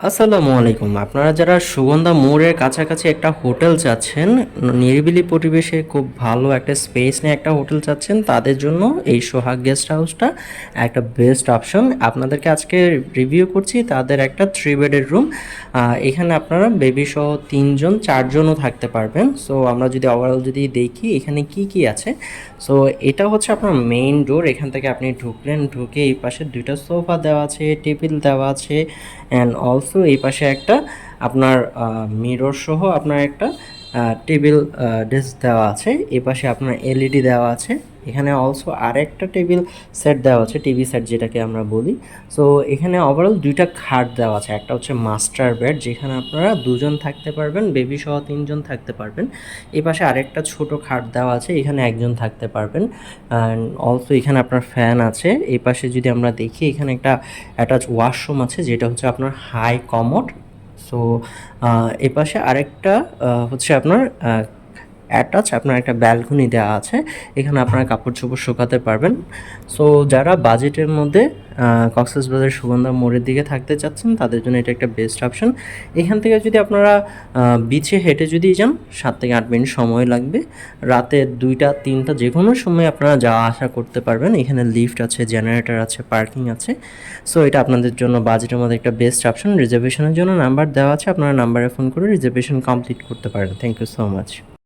আসসালামু আলাইকুম। আপনারা যারা সুগন্ধা মোড়ের কাছাকাছি একটা হোটেল চাচ্ছেন, নিরিবিলি পরিবেশে খুব ভালো একটা স্পেস নিয়ে একটা হোটেল চাচ্ছেন, তাদের জন্য এই সোহাগ গেস্ট হাউসটা একটা বেস্ট অপশন। আপনাদেরকে আজকে রিভিউ করছি তাদের একটা 3 বেডের রুম। এখানে আপনারা বেবি সহ 3জন 4জনও থাকতে পারবেন। সো আমরা যদি ওভারঅল যদি দেখি এখানে কি কি আছে। সো এটা হচ্ছে আপনার মেইন ডোর। এখান থেকে আপনি ঢুকলেন, ঢুকে এই পাশে 2টা সোফা দেওয়া আছে, টেবিল দেওয়া আছে, অ্যান্ড অলসো এই পাশে একটা আপনার মিরর সহ আপনার একটা টেবিল ডেস্ক দেওয়া আছে। এই পাশে আপনার এলইডি দেওয়া আছে। এখানে অলসো আরেকটা টেবিল সেট দেওয়া আছে, টিভি সেট যেটাকে আমরা বলি। সো এখানে ওভারঅল 2টা খাট দেওয়া আছে। একটা হচ্ছে মাস্টার বেড, যেখানে আপনারা 2জন থাকতে পারবেন, বেবি সহ 3জন থাকতে পারবেন। এই পাশে আরেকটা ছোট খাট দেওয়া আছে, এখানে একজন থাকতে পারবেন। অ্যান্ড অলসো এখানে আপনার ফ্যান আছে। এই পাশে যদি আমরা দেখি এখানে একটা অ্যাটাচ ওয়াশরুম আছে, যেটা হচ্ছে আপনার হাই কমোড। সো এই পাশে আরেকটা হচ্ছে আপনার অ্যাটাচ আপনার একটা ব্যালকনি দেওয়া আছে, এখানে আপনারা কাপড় চোপড় শুকাতে পারবেন। সো যারা বাজেটের মধ্যে কক্সবাজার সুগন্ধা মোড়ের দিকে থাকতে চাচ্ছেন, তাদের জন্য এটা একটা বেস্ট অপশন। এখান থেকে যদি আপনারা বিচে হেঁটে যদি যান, 7 থেকে 8 মিনিট সময় লাগবে। রাতে 2টা 3টা যে কোনো সময় আপনারা যাওয়া আসা করতে পারবেন। এখানে লিফট আছে, জেনারেটর আছে, পার্কিং আছে। সো এটা আপনাদের জন্য বাজেটের মধ্যে একটা বেস্ট অপশন। রিজার্ভেশনের জন্য নাম্বার দেওয়া আছে, আপনারা নাম্বারে ফোন করে রিজার্ভেশন কমপ্লিট করতে পারেন। Thank you so much.